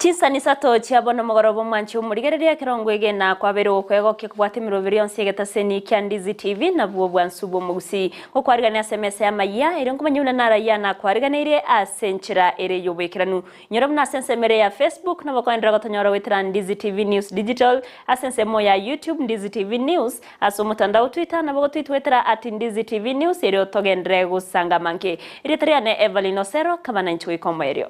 Chinsa ni Isato chiabona mogorobo mwanchi umurigereria kirongwege na kwabero kwego kikwatimiro virionse getaseni kya Ndizi TV na buo bwansubo mu Gusii ko kwarigana SMS ya Amayia ire ngumanyuna nara ya na kwariganire asenchira ere yobekiranu nyoro mna sensemere ya Facebook na bakwendera gotonyora wetira Ndizi TV News Digital asense mo ya YouTube Ndizi TV News aso mutandao Twitter na bago tweet wetira @Ndizi TV News ere otogendere gusanga manke ire tariane Everlyne Osero kama nanchi wikomba ere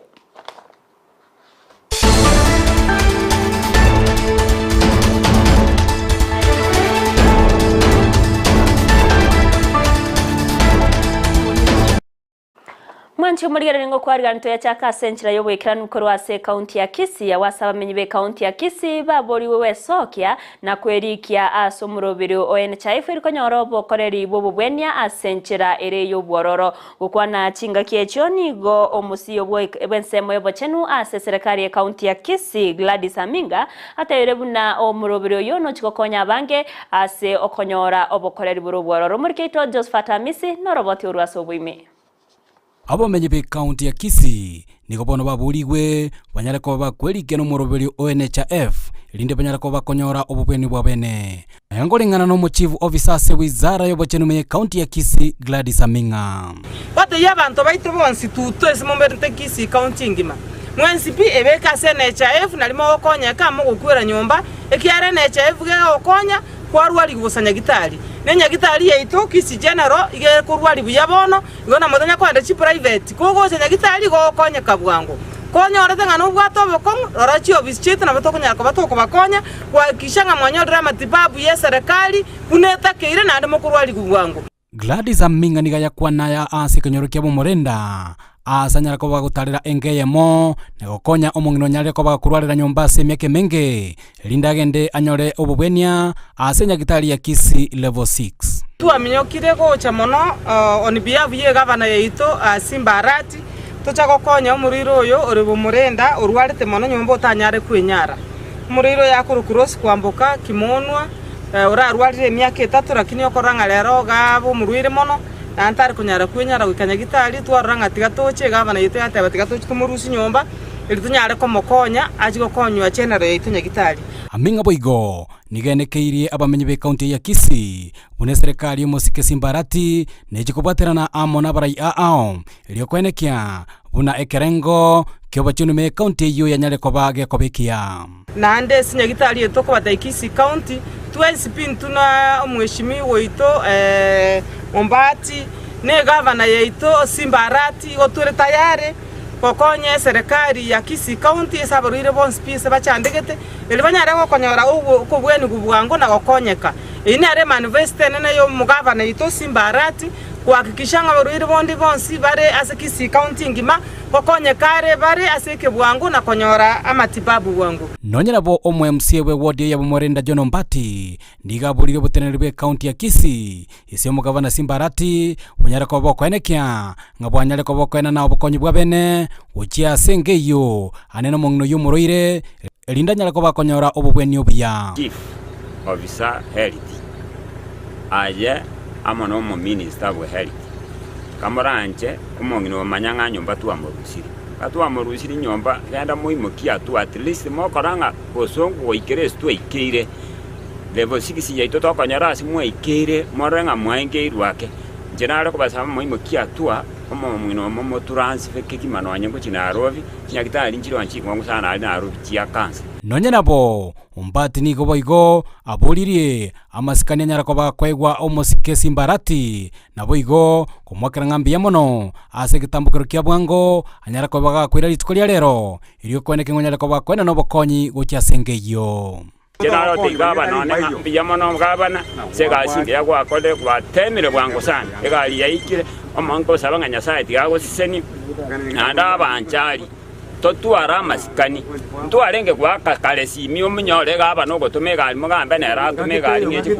Mwanchi umurigerere ngo kwariga nto ya chaka senchira yobwekira nukoro ase county ya Kisii ya wasaba menyibe county ya Kisii baboriwe wesokya na kwerikia aso murobiri ONHIF iriko nyorobo koreri bobo bwenya asenchira ere yobwororo gukwana chinga kiechoni go omusiyo bwensemo yobochenu ase serikali ya county ya Kisii Gladys Aminga aterebuna omurobiri yono chikokonya bange ase okonyora obokoreri borobwororo murikeito Josephat Amisi no roboti urwaso bwime Abo menyibe county ya Kisii niko bono baburiwe banyara ko bakwerike no muroberi ONHIF linde banyara ko bakonyora obubweni bwabene engolingana no chief officer se wizara yobochenu me county ya Kisii Gladys Aminga Bate yabantu baito bonsi tuto esimomberete Kisii county ngima mwensipi ebeka se NHIF nalimo okonya kama gukwira nyomba ekiara NHIF ge okonya kwarwali gusanya gitari nenya gitari yeito Kisii general ige kurwali buyabono ngona mudanya kwanda chi private kogo senya gitari go konya kabwango konya orete ngano bwato bokong rorachi office chetu na batokonya ko batoko bakonya kwa kishanga mwanyo drama tibabu ye serikali kuneta keire na ndimo kurwali kubwango Gladys Aminga niga yakwana ya asikonyorokia bomorenda asanyara ko bagutarira engeyemo negokonya omongino nyare ko bakurwarira nyomba semyake menge lindagende anyore obubwenia asenya gitari ya Kisii level 6 tuaminyokire go chamono on behalf ye governor yeito Simbarati tuchagokonya omuriro oyo ori bomorenda orwarite mono nyomba otanyare kwenyara omuriro yakuru cross kwamboka kimonwa orarwarire myaka 3 lakini okoranga lero gabo murwire mono antari kunyara kwenyara wikanya gitari twaranga tigatoche gabana yite ataba tigatoche tumurusi nyomba iritunyare ko mokonya ajigo konywa chenero yitunya gitari Aminga boigo nigenekeire abamenyi be county ya Kisii bune serikali yomosike Simbarati nejikobaterana amona barai ao iliyo kwenekia buna ekerengo kyobochunu me county yo yanyale ko bage kobekia nande sinya gitari yetoko bata Kisii county twensipin tuna omweshimi woito Ombati ne gavana yeito Simbarati oture tayare kokonye serikali ya Kisii county esabarire bonspise bachandegete elibanyare gokonyora uko bweni kubwango na gokonyeka ine are manifeste nene yo mugavana yeito Simbarati kuhakikisha ngabarire bondi bonsi bare ase Kisii county ngima kokonyekare bare aseke bwango na konyora amatibabu bwango nonyera bo omwe MCA we ward ya bomorenda John Mbati ndigaburire botenere be county ya Kisii ise mugavana Simbarati bunyara ko bokwenekia ngabwanyare ko bokwena na obukonyi bwabene uchia sengeyo aneno mongno yumuroire linda nyara ko bakonyora obubweni obya chief officer health aye amono mo minister we health kamoranje umongino manyanga nyomba tuamorusiri nyomba genda muimokia tu at least mokoranga bosongo oikeres tu ikire level 6 yaito tokonyara asimwe ikire morenga mwenge irwake jenara ko basama muimokia tu omongino momo transfer kekimano anyengo chinarovi chinyagitari njiro anchingwangu sana ali na rovi chia cancer nonyena bo Umbati niko boigo abolirie amasikania nyara ko bakwegwa omosike Simbarati na boigo komwakira ngambi ya mono ase kitambukiro kya bwango anyara ko bagakwira litikolia lero iliyo kweneke ngonyara ko bakwena no bokonyi gocha sengeyo jenaro tigaba none ngambi ya mono gabana segasi ya kwa kole kwa temire bwango sana egali yaikire omango sabanganya site yago siseni anda banchari totuara masikani ntuarenge kwa kalesi mi omunyore gaba no gotumega ali mugambe na ra tumega ali ngeje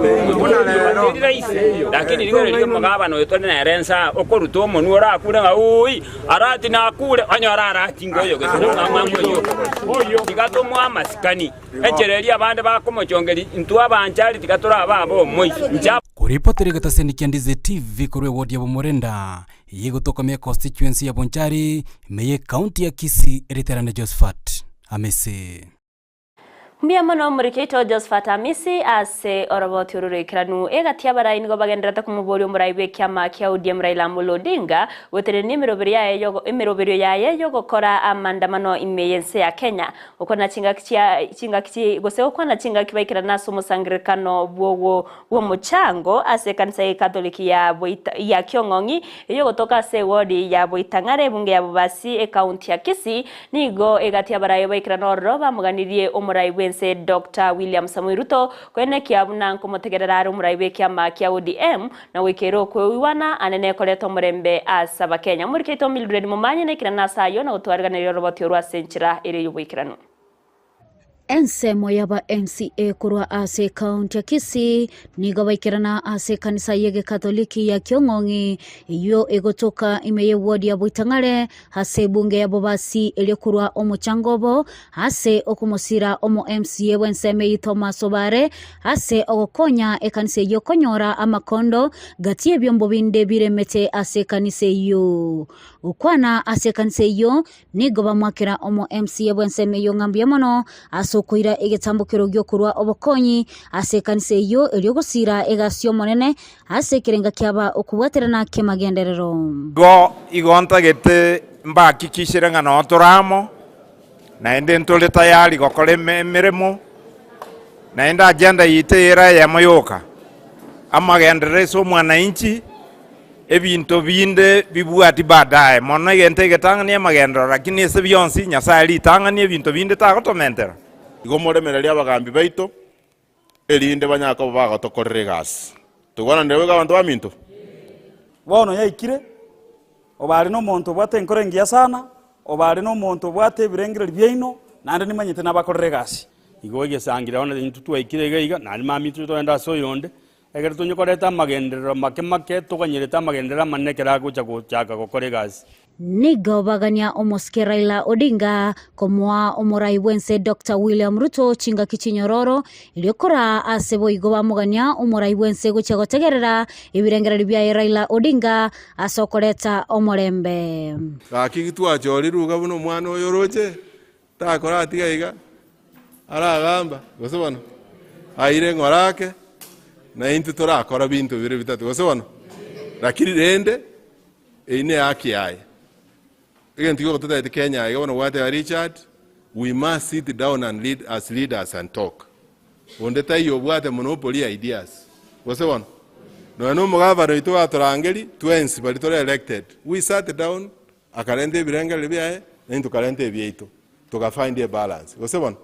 lakini ligero liyo mugaba no yotone na rensa okoruto omonu ora akure nga oi arati na akure anyora arati ngoyo gesona mamwe yo tigato mu amasikani ejereri abande bakomochongeri ntu abanchari tigatora ababo moiso kuripoteri gataseni kya Ndizi TV kuri ward ya bomorenda yego tokomea constituency ya Bonchari meye county ya Kisii eriterane Josephat Amisi. Mbia mono murikeito Josephat Amisi ase oroboti ururikiranu egatia barayi nigo bagenderata kumubori umurayibe kyama kya ODM Raila Amolo Odinga wetere imiroberio yaye yo gukora amandamano imeyense ya Kenya ukona chinga kichi gose ukona chinga kibaikira naso musangirikano bwo muchango ase kanisa Katoliki ya Kyong'ong'i yo gotoka se wodi ya Boitang'are bunge ya Bobasi county ya Kisii nigo egatia barayi baikirano roba muganirie umurayibe Dr. William Samoei Ruto kwene kiabuna nkomotegerera umurayibe kyama kya ODM na wikero kwewiwana anene koleto murembe asaba Kenya murikeito Mildred Mumanye ne kirana sayo na utwarganiriro roboti rwa senchira ire yubikirano Ensemo yaba MCA kurwa ase county ya Kisii nigo baikirana ase kanisa yege Katoliki ya Kyong'ong'i iyo egotoka imeye wodi ya Boitang'are hase bunge ya Bobasi eliyokurwa omuchangobo hase okumosira omo MCA wenseme Thomas Obare hase ogokonya ekanisa iyo konyora amakondo gatie byombo binde biremete ase kanisa iyo ukwana ase kanisa iyo nigo bamwakira omo MCA wenseme yo ngambye mono sokoira egetambukiro gyo kurwa obokonyi ase kanise yo eliogosira egasyo monene ase kirenga kyaba okubwaterana kemagenderero go igonta gete mbaki kishiranga no toramo naende ntole tayari gokore meremo naenda agenda yitera ya moyoka amagendere so mwananchi ebinto binde bibuati badaye mona gente getangania magendero lakini ese byonsi nyasali tangania ebinto binde tagotomentera igomoremera ria bagambi baito erinde banyako bagotokorere gas tugwana ndewe gabantu baminto bono yaikire obari no muntu bwate nkorengia sana obari no muntu bwate birengere byeino nande nimanyite nabakorere gas igo yesangira ona intu twaikire gaiga nani mamitu to enda so yonde egere tunyikoreta magenderero make tukanyireta magenderera manekera guchaka gukore gas nigo bagania omoske Raila Odinga komwa omorai wense Dr. William Ruto chinga kichinyororo iliyokora asebo igo bamugania omorai wense guchagotegerera ibirengera bya Raila Odinga asokoreta omorembe gakigitu achoriruga buno mwana oyoroche takora atigaiga aragamba gosebana aire ngorake na intu torakora bintu bire bitatu gosebana lakini rende ine akiaye again to go to Kenya I want to what Richard we must sit down and lead as leaders and talk on the time you what monopoly ideas what's the one no mugavano ito atorangeli twensi but elected we sat down akarende birengele byae into karente byeito to find a balance what's the one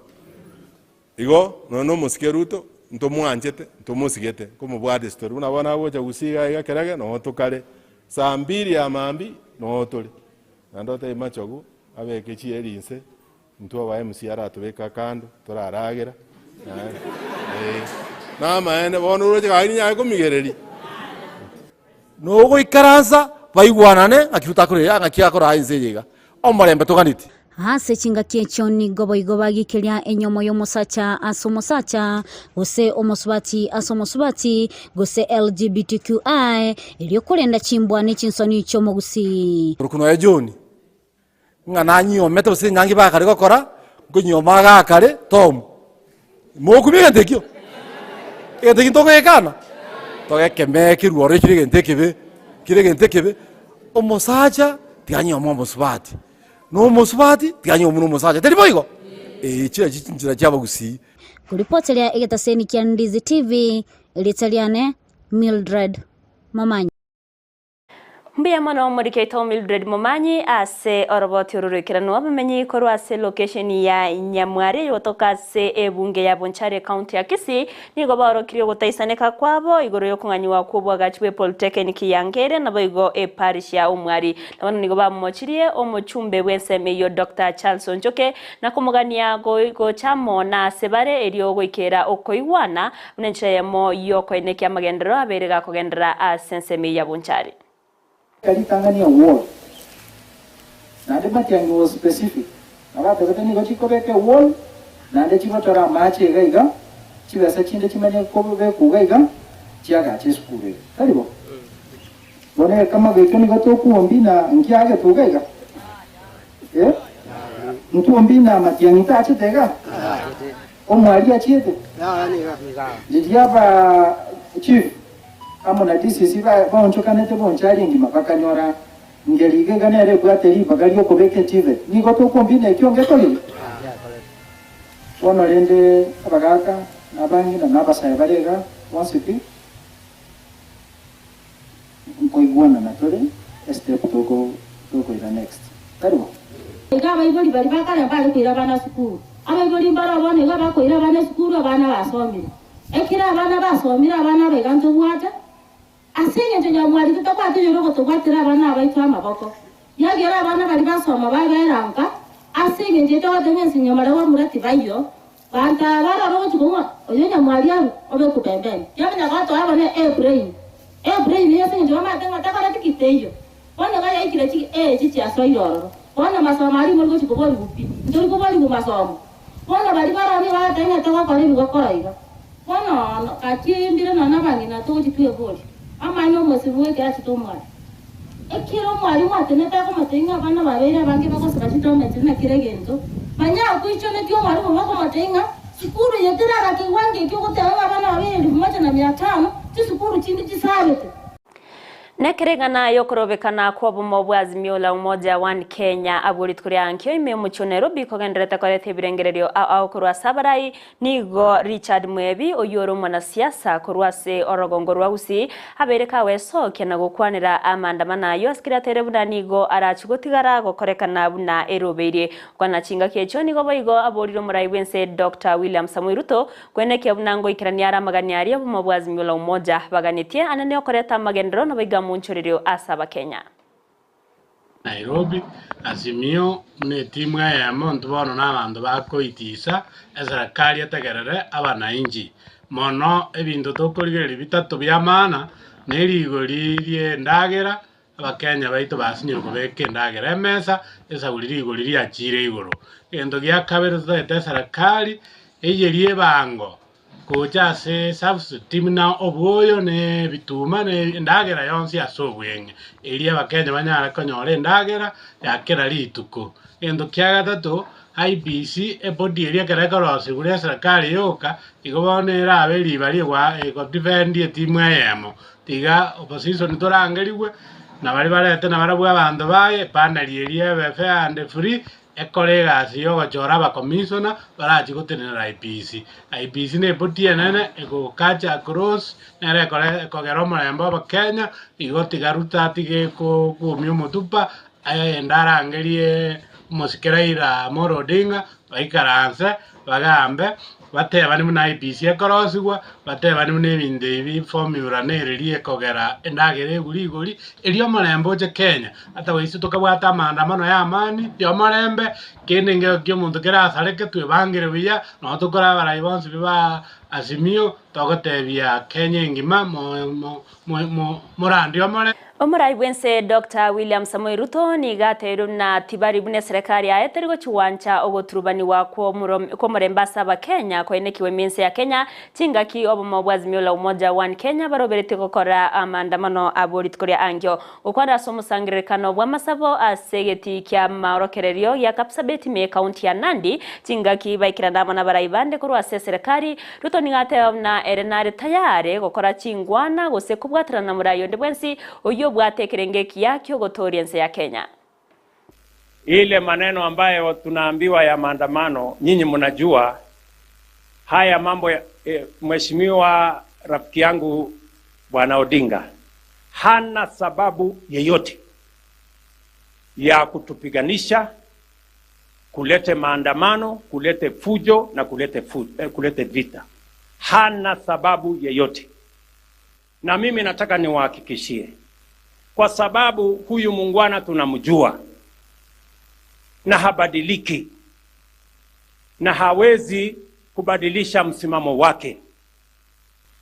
igo no musikeruto nto mwanjete nto musigete como bwade story unabona wocha gusiga igakerage no tokale saa 2 ya mambi no tole nandote machogu abeke chierinse ntuwa wa MCR atubeka kando toraragira na maene bono uroje gaini yako migereri no go ikaranza baigwanane akiruta kure agakia kora inze yiga omorembe toganiti hase chinga kiechoni gobo gikiria enyomo yomosacha asomosacha gose omosubati asomosubati gose LGBTQI iliyokurenda chimbwa ni chinsoni chomo Gusii rukuno ya joni ngana nyo meto se nyangi ba kare gokora gunyo maga kare tom mokumire ndekyo egenteki ntoko ekana togekeme kiruore kirege ntekebe omosacha tiganyo momosubati no musubati tiganyo muno musacha teri boigo chira chaba Gusii kuripotelea egetaseni kya Ndizi TV litaliane Mildred Mumanye Mbia mono murikeito Mildred Mumanye ase oroboti ururikirano abamenyi korwa ase location ya Nyamwari yotoka se ebunge ya Bonchari county ya Kisii nigo barokire gutaisaneka kwabo igoro yo kunganywa kubwa gachwe polytechnic ya Ngere nabo igo parish ya Umwari nabo nigo bamumochirie omuchumbe wenseme yo Dr. Charles Onjoke na kumugania go chamo na sebare elio goikera okoiwana unenchemo yo koineki amagendero aberega kogendera asenseme ya Bonchari Kalitangania wall. Na debati yangu was specific. Abata gatani go chiko beke wall. Na de chiko tora machi gaiga. Chiba sa chinde chimanya ko be ku gaiga. Chiaga chiskure. Karibo. Bone kama gaiga ni go to ku ombi na nkiaga to gaiga. Eh? Mtu mbina matiangita achitega. Omwali achite. Ndiaba chief amona DCC ba bonchokanete bonchali ngima bakanyora ngelige ganere bwateri bagalio kobeke tive. Niko to kombine kyonge koli. Wono lende abagaka nabangi na nabasaya balega wansipi. Koigwana na tole step toko ila next. Karibu. Igaba iboli bali bakala bali kuira bana sukuru. Aba iboli mbara bone igaba kuira bana sukuru abana basomira. Ekira abana basomira abana beganto bwata. Asinye nje mwali tutakwate yoroko tukwatira abana abaitwa amaboko. Yagera abana bali basoma baberanka. Asinye nje tawate nyensi nyamara wa murati bayo. Banta bara ro tukumwa oyonya mwali abo obe kupembeni. Yabanya gato abane Everlyne. Everlyne yese nje mama tenga takara tikiteyo. Wana gaya ikire chiki chichi asoyoro. Wana masomali mulgo chikoboli bupi. Ndori koboli bu masomo. Wana bali bara ni wa tenga toka kole ni gokora iga. Wana kati ndire na nabangi na to chitwe boli. Ama nyo mosibuwe kya chitomwali. Ekiro mwali mwatene ta ko matenga bana babera bange bako sakachito metena kiregento. Banya akuicho ne kyo mwali bako matenga. Sikuru yeterara kiwange kyo kutanga bana babera 1500 tisukuru chindi chisabete. Nekerengana yokorobekana kwa bumo bwa Azimio la Umoja One Kenya aburit kuri ankyo ime mucho Nairobi kogendereta korete birengererio au kurwa sabarai nigo Richard Mwebi oyoro mwanasiasa kurwase orogongo rwa Gusii habereka weso kena gukwanira amandamana yo askira terebuna nigo arachugotigara gokorekana buna erobeire kwana chinga kecho nigo boigo aburiro murai wense Dr. William Samoei Ruto kweneke bunango ikiraniara maganiari bumo bwa Azimio la Umoja baganitie anane okoreta magendero no biga munchorero asaba Kenya. Nairobi Azimio ne timu ya muntu bono n'abantu bakoitisa ezerakali ategerere abanainji mono ebintu tokorigerera bitatu byamana nerigoririe ndagera abakenya baito basinyira kubeka ndagera emesa esaguriri achire igoro endo gya kabere zete serakali eyerie bango kocha se substitute na oboyo ne bituma ne ndagera yonsi asobwenge elia bakenya banyara konyore ndagera yakera lituko endo kya gatatu IBC ebodi elia kerekorose gure serikali yoka igobonera abeli bali kwa go defend timu yemo tiga opposition torangeriwe na bali barete na barabwa abandu baye panel elia befe and free ekolega siyo gochora ba commissioner barachi gotenera IPC ne botie nene ego kacha cross nere kogero murembo ba Kenya igotigaruta tige ko kumyo mutupa ndara ngerie musikiraira morodinga baikaranse bagambe bateba ni muna IPC ekorosigwa bateba ni mune binde ibi formula nererie kogera endagere guri elio marembo je Kenya ata waisu tukabwata amandamano ya amani yo marembe kene ngyo muntu kera sareke twebangire biya no tukora barayibonse biba Azimio togotebia Kenya ngima morandi omore Omurai wense Dr. William Samoei Ruto ni gateru na tibari bune serikali ya eterigo chiwancha ogoturubani wa kwa muremba saba Kenya kwa inekiwe minse ya Kenya chingaki obomo bwa Azimio la Umoja One Kenya baroberete gukora amandamano aborit kuri angyo ukwanda somusangirikano bwa masabo asegeti kya maorokererio ya Kapsabet me county ya Nandi chingaki baikirana na baraibande kurwa serikali Ruto ni gateru na erenare tayare gukora chingwana gose kubwatrana murayo ndebwensi oyo bwatekerengeki yakyo gotoriense ya Kenya. Ile maneno ambayo tunaambiwa ya maandamano, nyinyi mnajua haya mambo mheshimiwa rafiki yangu Bwana Odinga hana sababu yeyote ya kutupiganisha, kulete maandamano, kulete fujo na kulete vita. Hana sababu yeyote. Na mimi nataka niwahakikishie kwa sababu huyu muungwana tunamjua na habadiliki na hawezi kubadilisha msimamo wake.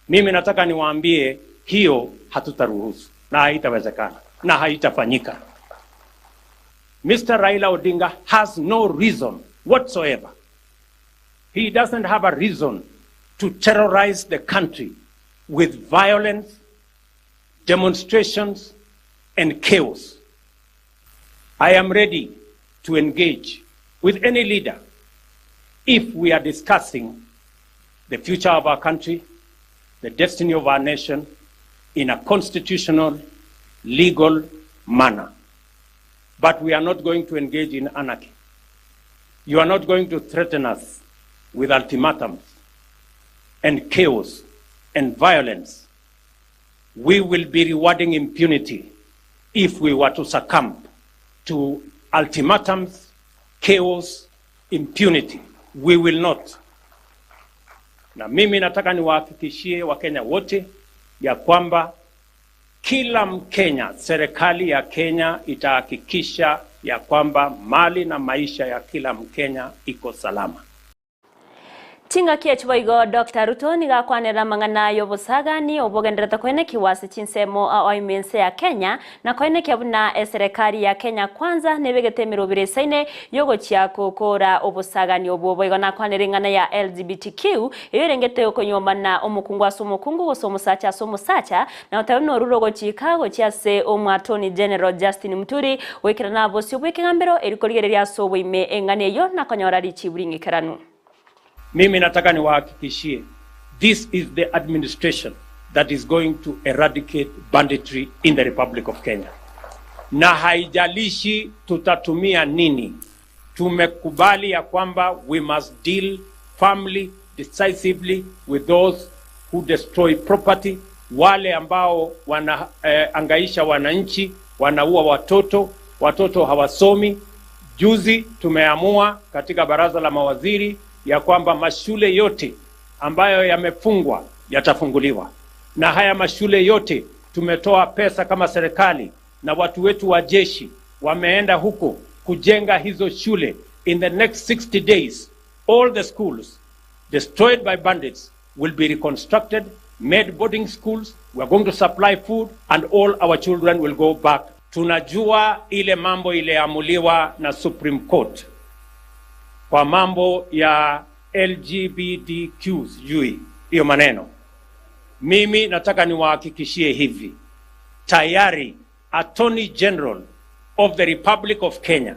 Mimi nataka niwaambie hiyo hatutaruhusu na haitawezekana na haitafanyika. Mr. Raila Odinga has no reason whatsoever. He doesn't have a reason to terrorize the country with violence, demonstrations, and chaos. I am ready to engage with any leader if we are discussing the future of our country, the destiny of our nation, in a constitutional, legal manner. But we are not going to engage in anarchy. You are not going to threaten us with ultimatums and chaos and violence. We will be rewarding impunity if we were to succumb to ultimatums, chaos, impunity. We will not. Na mimi nataka niwahakikishie Wakenya wote ya kwamba kila Mkenya, serikali ya Kenya itahakikisha ya kwamba mali na maisha ya kila Mkenya iko salama. Tinga kiechboigo Dr. Ruto nigakwanira mang'ana y'obusagani obugenderete kwene kiwasi chinsemo oimense ya Kenya na kwene kiabuna serikali ya Kenya kwanza nebegete mirobire saine yogochia kokora obusagani obuboigo na kwanira ng'ana ya LGBTQ irengete okonyoma na omukungu asomukungu gosomusacha somusacha na utaruno rurogo chikago chiase omwatoni General Justin Muturi wekirana bosyo bwekingambiro erikoligereria sobo ime engane yo na konyora richiburingikeranu. Mimi nataka niwahakikishie, this is the administration that is going to eradicate banditry in the Republic of Kenya. Na haijalishi tutatumia nini, tumekubali ya kwamba we must deal firmly, decisively with those who destroy property, wale ambao wanaangaisha wananchi, wanaua watoto hawasomi. Juzi tumeamua katika baraza la mawaziri ya kwamba mashule yote ambayo yamefungwa yatafunguliwa. Na haya mashule yote tumetoa pesa kama serikali na watu wetu wa jeshi wameenda huko kujenga hizo shule. In the next 60 days, all the schools destroyed by bandits will be reconstructed, made boarding schools. We are going to supply food and all our children will go back. Tunajua ile mambo iliamuliwa na Supreme Court kwa mambo ya LGBTQ sijui hiyo maneno. Mimi nataka niwahakikishie hivi, tayari Attorney General of the Republic of Kenya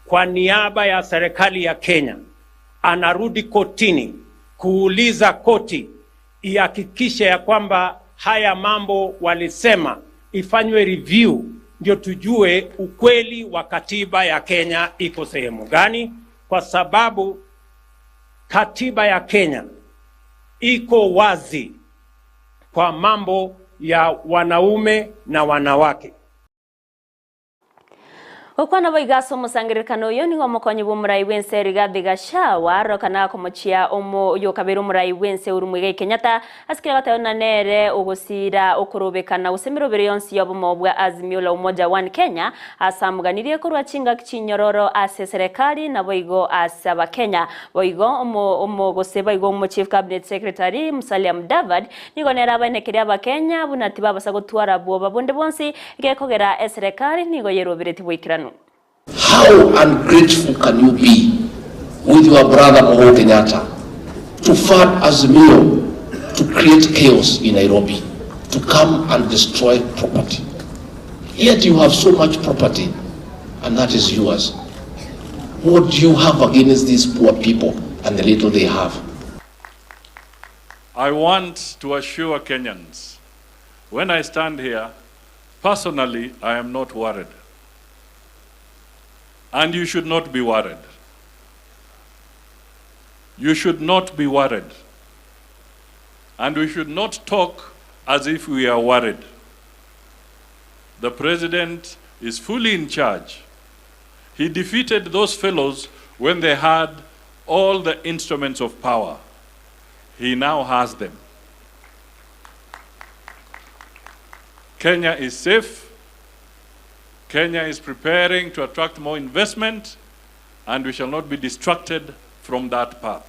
kwa niaba ya serikali ya Kenya anarudi kotini kuuliza koti ihakikishe ya kwamba haya mambo walisema ifanywe review, ndio tujue ukweli wa katiba ya Kenya iko sehemu gani, kwa sababu katiba ya Kenya iko wazi kwa mambo ya wanaume na wanawake. Okwana boigaso musangirikano yo ni ngomokonyi bumurai wense Rigathi Gachagua rokana komochia omo yokabero murai wense urumwege Kenyatta asikira batayona nere ogosira okorobekana usemirobere yonsi yobumobwa Azimio la Umoja One Kenya asamuganirie kurwa chinga kinyororo ase serikali na boigo asaba Kenya boigo omo goseba igo omo Chief Cabinet Secretary Musalia Mudavadi nigonera abanekeria ba Kenya bunatiba basagotwara bwoba bonde bonsi igekogera serikali nigo yerobireti boikirano. How ungrateful can you be with your brother Uhuru Kenyatta to fund Azimio to create chaos in Nairobi, to come and destroy property? Yet you have so much property and that is yours. What do you have against these poor people and the little they have? I want to assure Kenyans, when I stand here, personally, I am not worried. And you should not be worried. You should not be worried. And we should not talk as if we are worried. The president is fully in charge. He defeated those fellows when they had all the instruments of power. He now has them. Kenya is safe. Kenya is preparing to attract more investment, and we shall not be distracted from that path.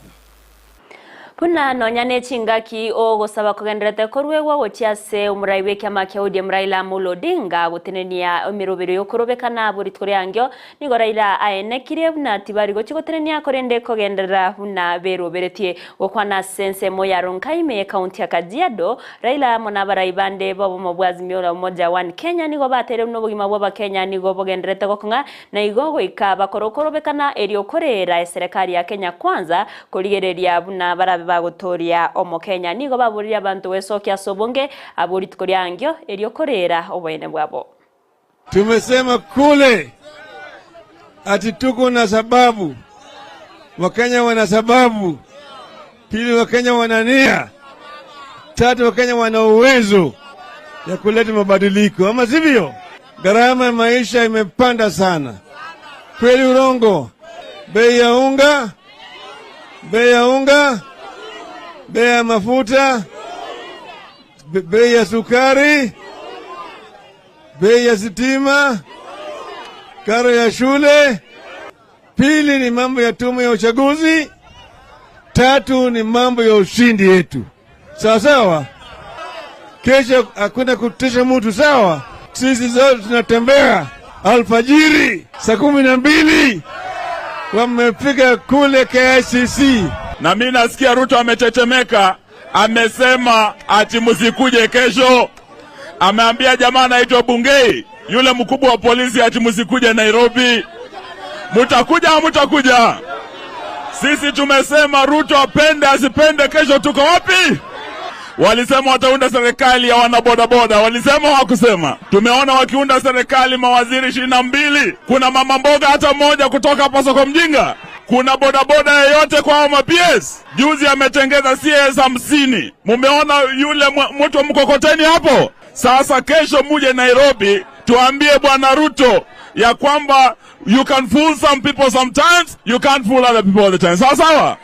Puna nonyane chingaki o gusaba kugenderete korwegwa gochiase umuraiwe kyama kya ODM Raila Amolo Odinga gutenenia emirobero yokurobekana buri tkorangyo nigo Raila aenekire buna tibari gochigotenenia korende kogenderera buna beroberetie gokwana sense moya ronkaime county ya Kajiado. Raila mona baraibande babo mobwazimyo moja one Kenya nigo batere no bugima bwa Kenya nigo bogenderete gokonga na igogo ikaba korokorobekana eriokorera serikali ya Kenya kwanza koligereria buna bara bagotoria omo Kenya nigo baburira abantu wesokia sobonge aburi tkorangyo eriokorera obwene bwabo. Tumesema kule ati tuko na sababu, Wakenya wana sababu, pili Wakenya wana nia, tatu Wakenya wana uwezo ya kuleta mabadiliko, ama sivyo? Gharama ya maisha imepanda sana, kweli urongo? Bei ya unga, bei ya mafuta, bei ya sukari, bei ya sitima, karo ya shule. Pili ni mambo ya tume ya uchaguzi. Tatu ni mambo ya ushindi yetu. Sawa sawa? Kesho hakuna kutisha mtu, sawa? Sisi zote tunatembea alfajiri saa 12 wamefika kule KICC. Na mimi nasikia Ruto ametetemeka, amesema ati msikuje kesho. Ameambia jamaa anaitwa Bungei, yule mkubwa wa polisi, ati msikuje Nairobi. Mutakuja au mutakuja? Sisi tumesema Ruto apende asipende, kesho tuko wapi? Walisema wataunda serikali ya wanabodaboda, walisema hawakusema. Tumeona wakiunda serikali mawaziri 22. Kuna mama mboga hata mmoja kutoka hapa soko mjinga? Kuna bodaboda yeyote kwa hao PS? Juzi ametengeza CS 50. Mumeona yule mtu mkokoteni hapo? Sasa kesho muje Nairobi tuambie bwana Ruto ya kwamba you can fool some people sometimes, you can't fool other people all the time. Sawa sawa?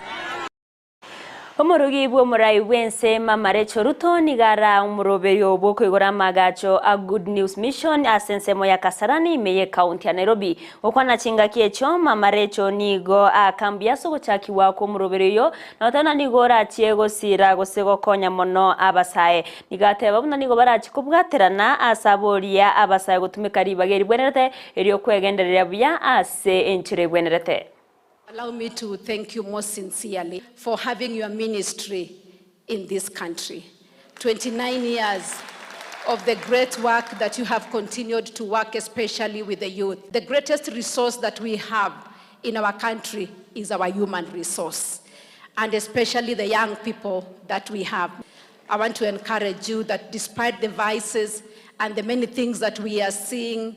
Omurugi bwo murai wense mamarecho Ruto nigara umuroberio boko igora magacho a good news mission asense moya Kasarani meye county ya Nairobi. Okwana chinga kiecho mamarecho nigo akambia sogo chaki wako umuroberio na otana nigora chiego sira gosego konya mono abasae. Nigate babuna nigo barachi kubwaterana asaboria abasae gutumika ribageri bwenerete erio kwegenderera bya ase enchire bwenerete. Allow me to thank you most sincerely for having your ministry in this country. 29 years of the great work that you have continued to work, especially with the youth. The greatest resource that we have in our country is our human resource, and especially the young people that we have. I want to encourage you that despite the vices and the many things that we are seeing,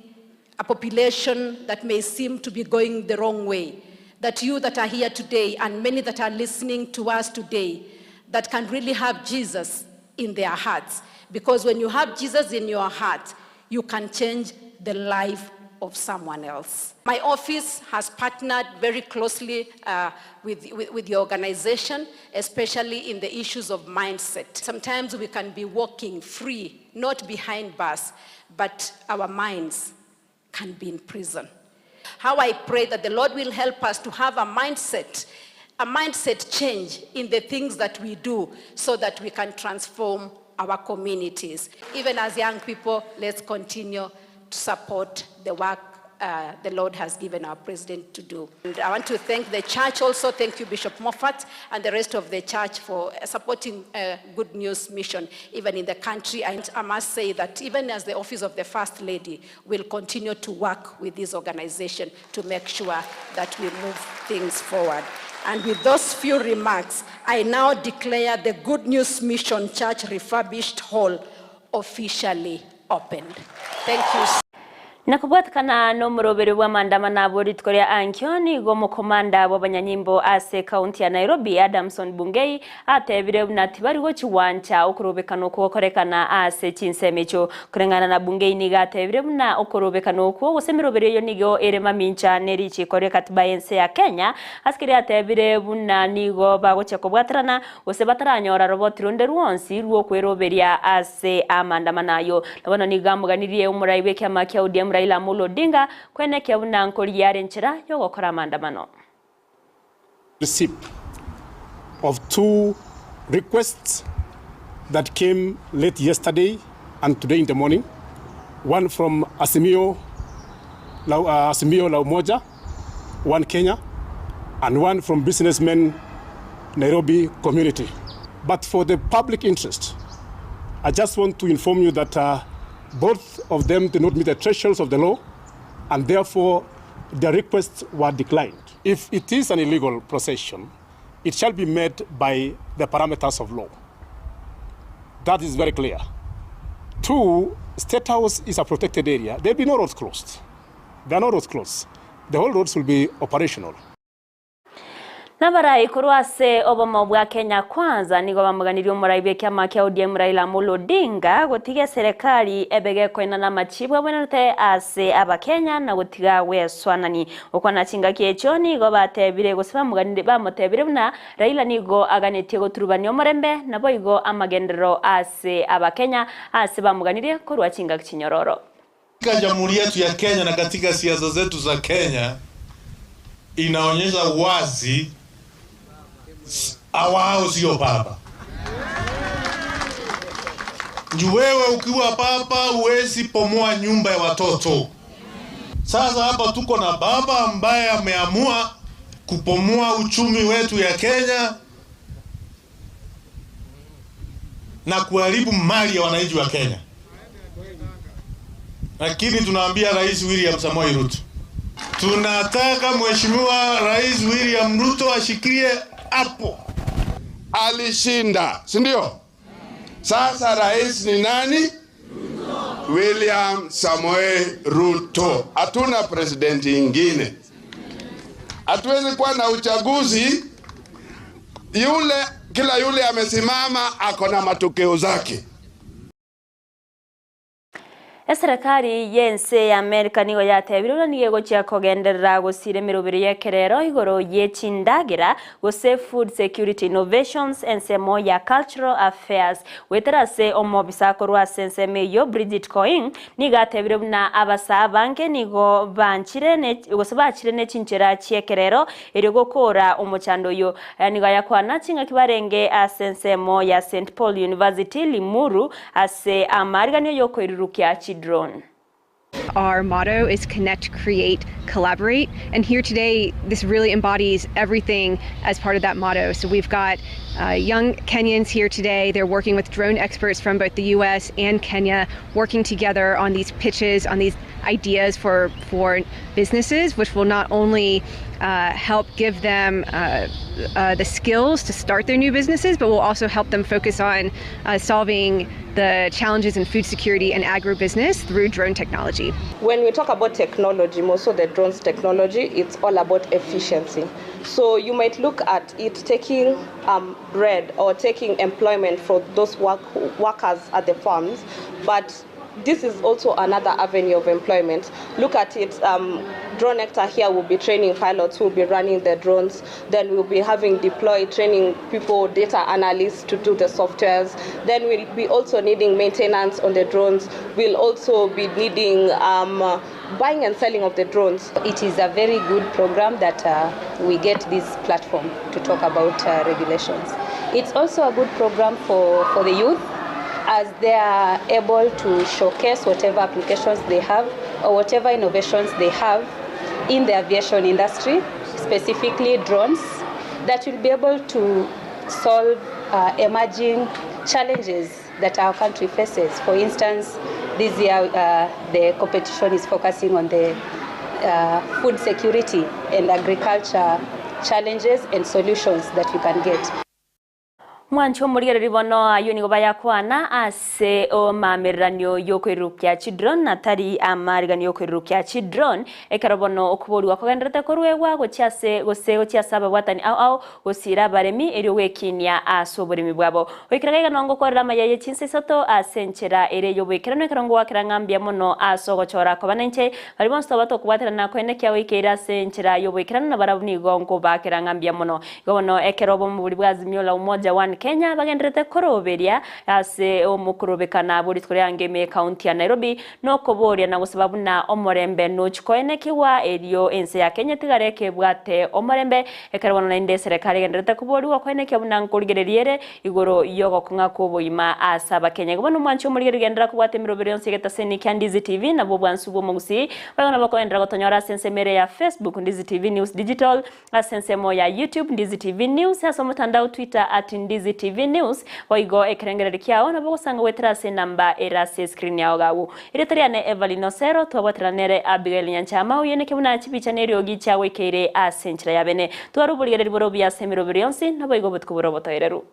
a population that may seem to be going the wrong way, that you that are here today and many that are listening to us today that can really have Jesus in their hearts. Because when you have Jesus in your heart, you can change the life of someone else. My office has partnered very closely with the organization, especially in the issues of mindset. Sometimes we can be walking free, not behind bars, but our minds can be in prison. How I pray that the Lord will help us to have a mindset change in the things that we do so that we can transform our communities. Even as young people, let's continue to support the work the Lord has given our president to do. And I want to thank the church also. Thank you, Bishop Moffat, and the rest of the church for supporting Good News Mission, even in the country. And I must say that even as the office of the First Lady, will continue to work with this organization to make sure that we move things forward. And with those few remarks, I now declare the Good News Mission Church Refurbished Hall officially opened. Thank you. Nakubwatikana no murobere wa mandamana borit korea ankioni go mukomanda w'abanyanyimbo ase county ya Nairobi Adamson Bungei atebire bunatibari go chiwancha okurobekano ko korekana ase Chinsa mecho kurengana na Bungei nigatebire buna okurobekano ko gosemirobere yo nigo erema mincha nerichi koreka tibayense ya Kenya askiri atebire buna nigo bagoche kobwatrana gosebataranyora robotironde ruonsi ruo kweroberia ase amandamana yo nabona nigamuganiriye umuraibe kyama kya ODM Raila Amolo Odinga kwene kyabuna nkoli yare nchira yo gokora mandamano. Receipt of 2 requests that came late yesterday and today in the morning. One from Azimio La Umoja, one Kenya, and one from businessmen Nairobi community. But for the public interest, I just want to inform you that both of them did not meet the thresholds of the law, and therefore their requests were declined. If it is an illegal procession, it shall be met by the parameters of law. That is very clear. 2, State House is a protected area. There will be no roads closed. There are no roads closed. The whole roads will be operational. Nabarai kuruase obama bwa Kenya kwanza nigo bamuganirio muraibe kyama kya ODM Raila Amolo Odinga gotiga serikali ebege koina na machibwa bwenete ase abakenya na gotiga weswanani okwana chinga kyecho nigo batebire gusaba muganire bamotebire buna Raila nigo aganete goturubani omurembe nabo igo amagendero ase abakenya ase bamuganire kurwa chinga kinyororo. Katika jamhuri yetu ya Kenya na katika siasa zetu za Kenya inaonyesha wazi hao sio baba. Wewe ukiwa baba huwezi pomoa nyumba ya watoto. Sasa hapa tuko na baba ambaye ameamua kupomoa uchumi wetu ya Kenya na kuharibu mali ya wananchi wa Kenya. Lakini tunaambia Rais William Samoei Ruto, tunataka Mheshimiwa Rais William Ruto ashikilie hapo. Alishinda, si ndio? Sasa rais ni nani? Ruto. William Samoei Ruto. Hatuna presidenti ingine. Hatuwezi kuwa na uchaguzi kila yule amesimama akona matokeo zake. Serikali yense ya Amerika nigo yatebirwa nigego cya kogenderera gusire mirubiri yekerero igoro yechindagira gose food security innovations ensemo ya cultural affairs weterase omobisa korwa senseme yo Bridget Coing nigatebirwa na abasabanke nigo banchire ne gose bachire ne chinchera cyekerero eri gukora umuchando yo nigo yakwana chinga kibarenge asensemo ya St Paul University Limuru ase amarganyo yo koirurukya drone. Our motto is connect, create, collaborate. And here today, this really embodies everything as part of that motto. So we've got young Kenyans here today. They're working with drone experts from both the US and Kenya, working together on these pitches, on these ideas for businesses, which will not only help give them the skills to start their new businesses, but will also help them focus on solving the challenges in food security and agribusiness through drone technology. When we talk about technology, most of the drones technology, it's all about efficiency. So you might look at it taking bread or taking employment for those workers at the farms, but this is also another avenue of employment. Look at it, drone actor here will be training pilots who will be running the drones. Then we'll be having deployed training people, data analysts to do the softwares. Then we'll be also needing maintenance on the drones. We'll also be needing buying and selling of the drones. It is a very good program that we get this platform to talk about regulations. It's also a good program for the youth, as they are able to showcase whatever applications they have or whatever innovations they have in the aviation industry, specifically drones, that will be able to solve emerging challenges that our country faces. For instance, this year the competition is focusing on the food security and agriculture challenges and solutions that you can get. Mwancho muriere ribono ayuni go bayakwana ase o mameranyo yokwerukya chidron natari amariganyo yokwerukya chidron ekarabono okubori wakogenderete korwewa gocyase gosego cyasaba watani au gosira baremi eri wekinya asoboremi bwabo wekiraga nongo korera mayaye Chinsa Isato asenchera ere yobekirano ekarongo wakirangambya mono asogochora ko banenche bari bonsto bato kubaterana ko enekya wekira senchera yobekirano na barabuni gongo bakirangambya mono gono ekerobo mu buri bwazimyo la umoja one Kenya bagenderete koroberia ase omukurobekana buri tkoreangeme county ya Nairobi no koboria na gusababu na omorembe no chikoene kiwa erio ense ya Kenya tigareke bwate omorembe ekarwana na inde serikali genderete kubori wa koene kebuna nkurigereriere igoro yogo kunga kuboima asaba Kenya gobono mwancho muri gendera kubwate mirobero yonse getaseni kya Ndizi TV na bo bwansubo mu Gusii bagona bakoendera gotonyora sensemere ya Facebook Ndizi TV News Digital asensemo ya YouTube Ndizi TV News asa mutandao Twitter @Ndizi TV News waigo ekerengereri kyao na bogusanga wetrase namba erase screen yao gawo iretariane Everlyne Osero twabotranere Abigail Nyanchama uyene kebuna chibicha neriogi chawe kere asenchira yabene twarubuligereri boro bya semiro birionsi na boigo butkuburobotoereru